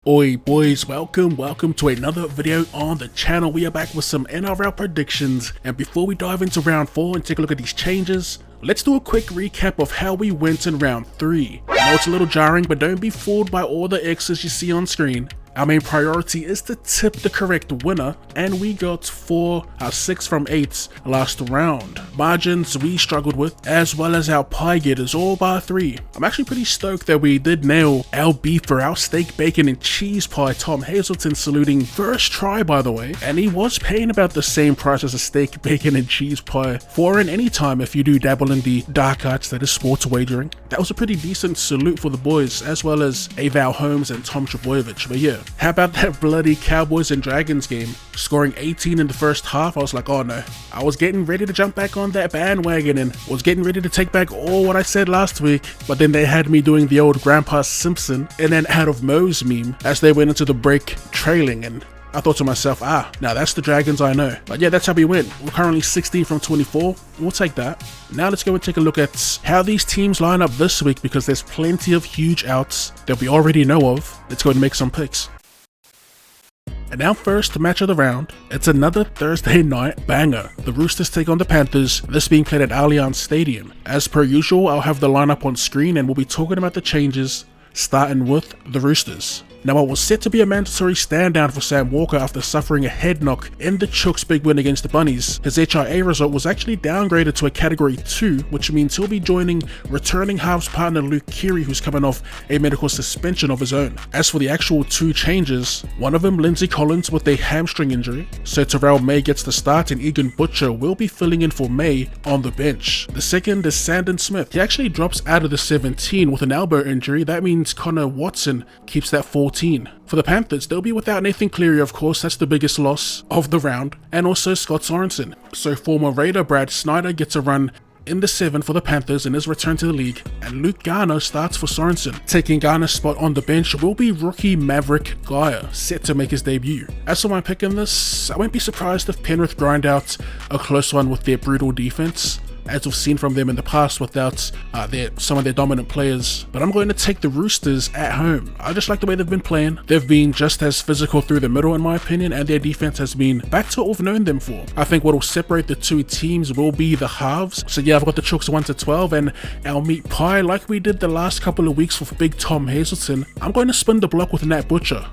Oi boys, welcome to another video on the channel. We are back with some NRL predictions, and before we dive into round 4 and take a look at these changes, let's do a quick recap of how we went in round 3. I know it's a little jarring, but don't be fooled by all the X's you see on screen. Our main priority is to tip the correct winner, and we got 6 from 8 last round. Margins we struggled with, as well as our pie getters, all bar 3. I'm actually pretty stoked that we did nail our beef for our steak, bacon and cheese pie. Tom Hazelton saluting first try, by the way, and he was paying about the same price as a steak, bacon and cheese pie foreign anytime if you do dabble in the dark arts that is sports wagering. That was a pretty decent salute for the boys, as well as Aval Holmes and Tom Trbojevic. But yeah, how about that bloody Cowboys and Dragons game? Scoring 18 in the first half, I was like, oh no. I was getting ready to jump back on that bandwagon and was getting ready to take back all what I said last week, but then they had me doing the old Grandpa Simpson and then out of Moe's meme as they went into the break trailing, and I thought to myself, now that's the Dragons I know. But yeah, that's how we went. We're currently 16 from 24. We'll take that. Now let's go and take a look at how these teams line up this week, because there's plenty of huge outs that we already know of. Let's go and make some picks. And our first match of the round, it's another Thursday night banger. The Roosters take on the Panthers, this being played at Allianz Stadium. As per usual, I'll have the lineup on screen and we'll be talking about the changes, starting with the Roosters. Now, it was set to be a mandatory stand down for Sam Walker after suffering a head knock in the Chooks' big win against the Bunnies. His HIA result was actually downgraded to a category 2, which means he'll be joining returning halves partner Luke Keary, who's coming off a medical suspension of his own. As for the actual 2 changes, one of them, Lindsay Collins with a hamstring injury, so Terrell May gets the start and Egan Butcher will be filling in for May on the bench. The second is Sandon Smith. He actually drops out of the 17 with an elbow injury. That means Connor Watson keeps that 14. For the Panthers, they'll be without Nathan Cleary, of course, that's the biggest loss of the round, and also Scott Sorensen. So former Raider Brad Snyder gets a run in the 7 for the Panthers in his return to the league, and Luke Garner starts for Sorensen. Taking Garner's spot on the bench will be rookie Maverick Geyer, set to make his debut. As for my pick in this, I won't be surprised if Penrith grind out a close one with their brutal defense, as we've seen from them in the past without some of their dominant players. But I'm going to take the Roosters at home. I just like the way they've been playing. They've been just as physical through the middle in my opinion, and their defense has been back to what we've known them for. I think what will separate the 2 teams will be the halves. So yeah, I've got the Chooks 1 to 12 and our meat pie, like we did the last couple of weeks with Big Tom Hazelton. I'm going to spin the block with Nat Butcher.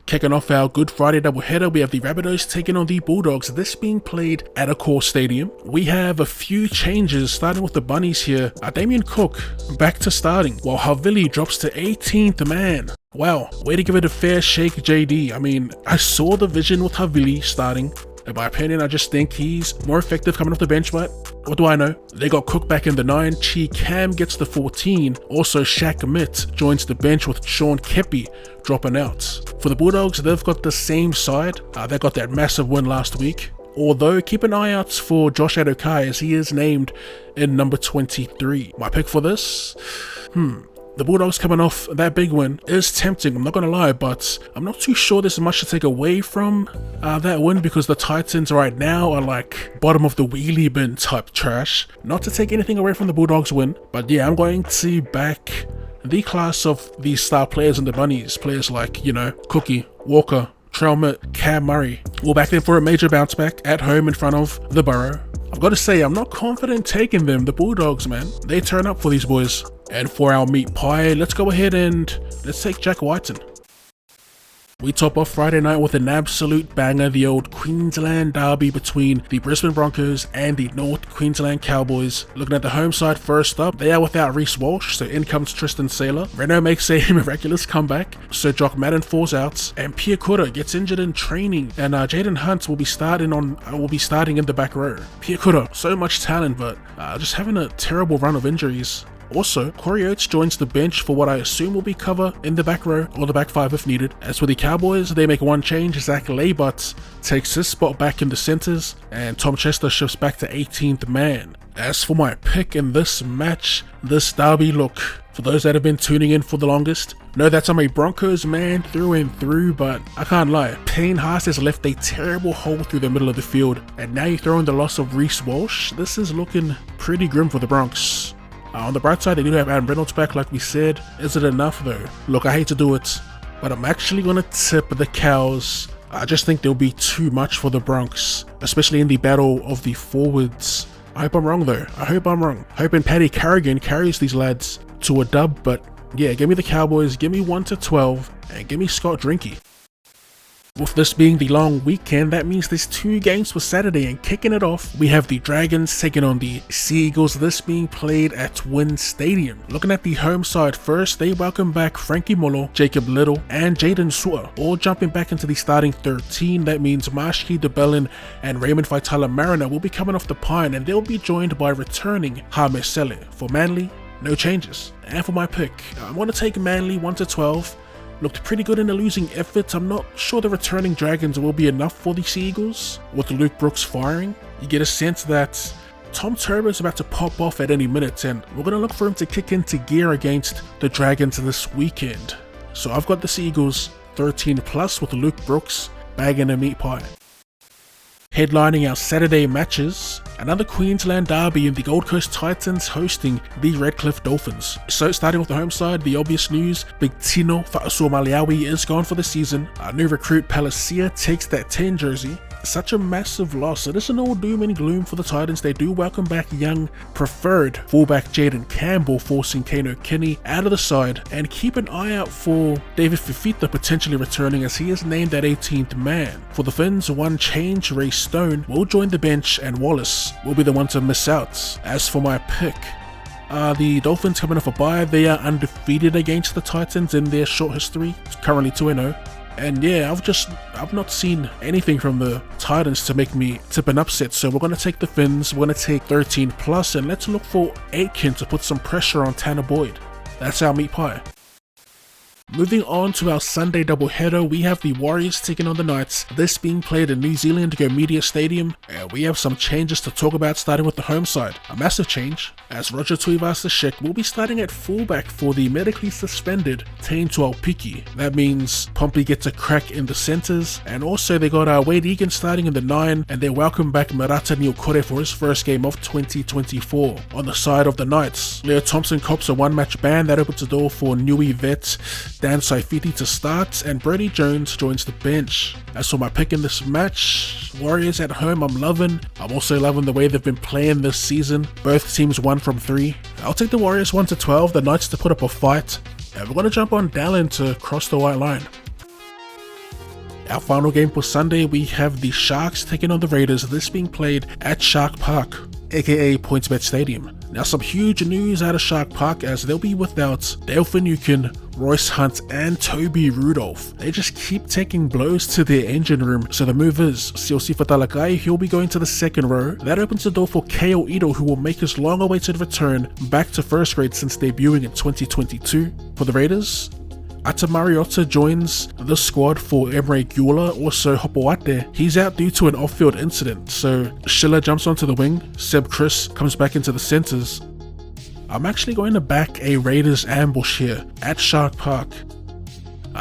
Kicking off our Good Friday doubleheader, we have the Rabbitohs taking on the Bulldogs, this being played at a core stadium. We have a few changes, starting with the Bunnies here. Damien Cook back to starting, while Havili drops to 18th man. Wow, way to give it a fair shake, JD. I mean, I saw the vision with Havili starting. In my opinion, I just think he's more effective coming off the bench, but what do I know? They got Cook back in the 9, Chi Cam gets the 14, also Shaq Mitt joins the bench with Sean Kepi dropping out. For the Bulldogs, they've got the same side, they got that massive win last week, although keep an eye out for Josh Adokai as he is named in number 23. My pick for this? The Bulldogs coming off that big win is tempting, I'm not going to lie, but I'm not too sure there's much to take away from that win, because the Titans right now are like bottom of the wheelie bin type trash. Not to take anything away from the Bulldogs win, but yeah, I'm going to back the class of these star players in the Bunnies. Players like, Cookie, Walker, Trelmit, Cam Murray. We'll back them for a major bounce back at home in front of the Borough. I've got to say, I'm not confident taking them. The Bulldogs, man, they turn up for these boys. And for our meat pie, let's go ahead and let's take Jack Whiten. We top off Friday night with an absolute banger, the old Queensland derby between the Brisbane Broncos and the North Queensland Cowboys. Looking at the home side first up, they are without Reece Walsh, so in comes Tristan Saylor. Reno makes a miraculous comeback, so Jock Madden falls out, and Pierre Cotter gets injured in training, and Jaden Hunt will be starting in the back row. Pierre Cotter, so much talent, but just having a terrible run of injuries. Also, Corey Oates joins the bench for what I assume will be cover in the back row or the back 5 if needed. As for the Cowboys, they make one change. Zach Laybutt takes his spot back in the centers, and Tom Chester shifts back to 18th man. As for my pick in this match, this derby, look, for those that have been tuning in for the longest, know that I'm a Broncos man through and through, but I can't lie, Payne Haas has left a terrible hole through the middle of the field, and now you throw in the loss of Reece Walsh. This is looking pretty grim for the Bronx. On the bright side, they do have Adam Reynolds back like we said. Is it enough though? Look, I hate to do it, but I'm actually going to tip the Cows. I just think there'll be too much for the Bronx, especially in the battle of the forwards. I hope I'm wrong though. I hope I'm wrong. Hoping Paddy Carrigan carries these lads to a dub, but yeah, give me the Cowboys, give me 1-12, and give me Scott Drinky. With this being the long weekend, that means there's 2 games for Saturday, and kicking it off, we have the Dragons taking on the Sea Eagles, this being played at WIN Stadium. Looking at the home side first, they welcome back Frankie Molo, Jacob Little, and Jaden Sua, all jumping back into the starting 13. That means Marshke DeBellin and Raymond Vitala Mariner will be coming off the pine, and they'll be joined by returning Jaime Sele. For Manly, no changes. And for my pick, I'm going to take Manly 1-12. Looked pretty good in a losing effort. I'm not sure the returning Dragons will be enough for the Sea Eagles. With Luke Brooks firing, you get a sense that Tom Turbo is about to pop off at any minute, and we're going to look for him to kick into gear against the Dragons this weekend. So I've got the Sea Eagles 13+ with Luke Brooks bagging a meat pie. Headlining our Saturday matches, another Queensland derby in the Gold Coast Titans hosting the Redcliffe Dolphins. So starting with the home side, the obvious news, Big Tino Fa'asuamaleaui is gone for the season. Our new recruit Palacia takes that 10 jersey. Such a massive loss. It isn't all doom and gloom for the Titans. They do welcome back young preferred fullback Jaden Campbell, forcing Kano Kinney out of the side, and keep an eye out for David Fifita potentially returning, as he is named that 18th man. For the Finns, one change, Ray Stone will join the bench and Wallace will be the one to miss out. As for my pick, the Dolphins coming off a bye, they are undefeated against the Titans in their short history, currently 2-0. And yeah, I've not seen anything from the Titans to make me tip an upset, so we're going to take the Finns, we're going to take 13+, and let's look for Aitken to put some pressure on Tanner Boyd. That's our meat pie. Moving on to our Sunday doubleheader, we have the Warriors taking on the Knights, this being played in New Zealand Go Media Stadium, and we have some changes to talk about, starting with the home side. A massive change, as Roger Tuivasa-Sheck will be starting at fullback for the medically suspended Tain Tuaupiki. That means Pompey gets a crack in the centres, and also they got Wade Egan starting in the 9, and they welcome back Murata Niokore for his first game of 2024. On the side of the Knights, Leo Thompson cops a one-match ban that opens the door for Nui Vet Dan Saifiti to start, and Brody Jones joins the bench. As for my pick in this match, Warriors at home, I'm also loving the way they've been playing this season. Both teams 1 from 3. I'll take the Warriors 1-12, the Knights to put up a fight, and we're going to jump on Dallin to cross the white line. Our final game for Sunday, we have the Sharks taking on the Raiders, this being played at Shark Park, aka PointsBet Stadium. Now some huge news out of Shark Park, as they'll be without Dale Finucane, Royce Hunt and Toby Rudolph. They just keep taking blows to their engine room, so the move is Siosifa Talakai, he'll be going to the second row. That opens the door for Keo Ito, who will make his long-awaited return back to first grade since debuting in 2022. For the Raiders, Ata Mariota joins the squad for Emre Gula. Also Hopoate, he's out due to an off-field incident, so Schiller jumps onto the wing, Seb Chris comes back into the centres. I'm actually going to back a Raiders ambush here at Shark Park.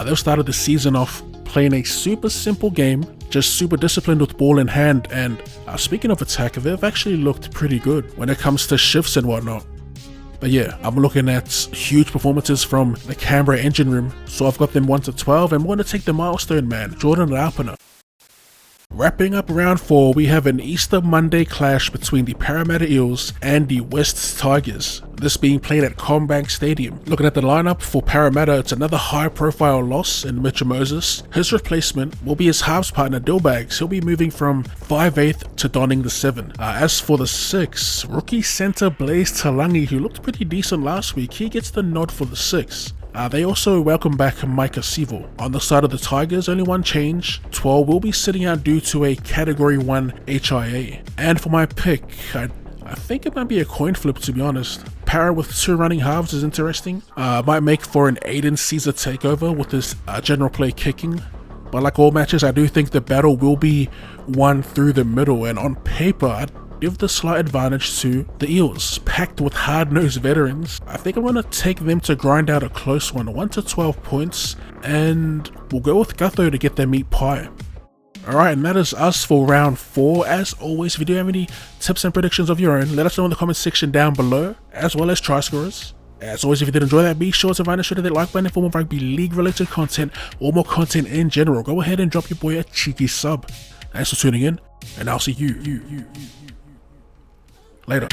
They've started the season off playing a super simple game, just super disciplined with ball in hand, and speaking of attack, they've actually looked pretty good when it comes to shifts and whatnot. But yeah, I'm looking at huge performances from the Canberra engine room, so I've got them 1-12, and I'm going to take the milestone man, Jordan Rapana. Wrapping up round 4, we have an Easter Monday clash between the Parramatta Eels and the West Tigers, this being played at CommBank Stadium. Looking at the lineup for Parramatta, it's another high profile loss in Mitchell Moses. His replacement will be his halves partner Dillbags. He'll be moving from 5/8 to donning the 7. As for the 6, rookie centre Blaze Talangi, who looked pretty decent last week, he gets the nod for the 6. They also welcome back Micah Sivo. On the side of the Tigers, only one change. 12 will be sitting out due to a Category 1 HIA. And for my pick, I think it might be a coin flip, to be honest. Para with 2 running halves is interesting. Might make for an Aiden Caesar takeover with his general play kicking. But like all matches, I do think the battle will be won through the middle, and on paper, I'd give the slight advantage to the Eels, packed with hard-nosed veterans. I think I'm going to take them to grind out a close one, 1-12 points, and we'll go with Gutho to get their meat pie. Alright, and that is us for round 4. As always, if you do have any tips and predictions of your own, let us know in the comment section down below, as well as try scorers. As always, if you did enjoy that, be sure to find that like button for more rugby league related content or more content in general. Go ahead and drop your boy a cheeky sub. Thanks for tuning in, and I'll see you later.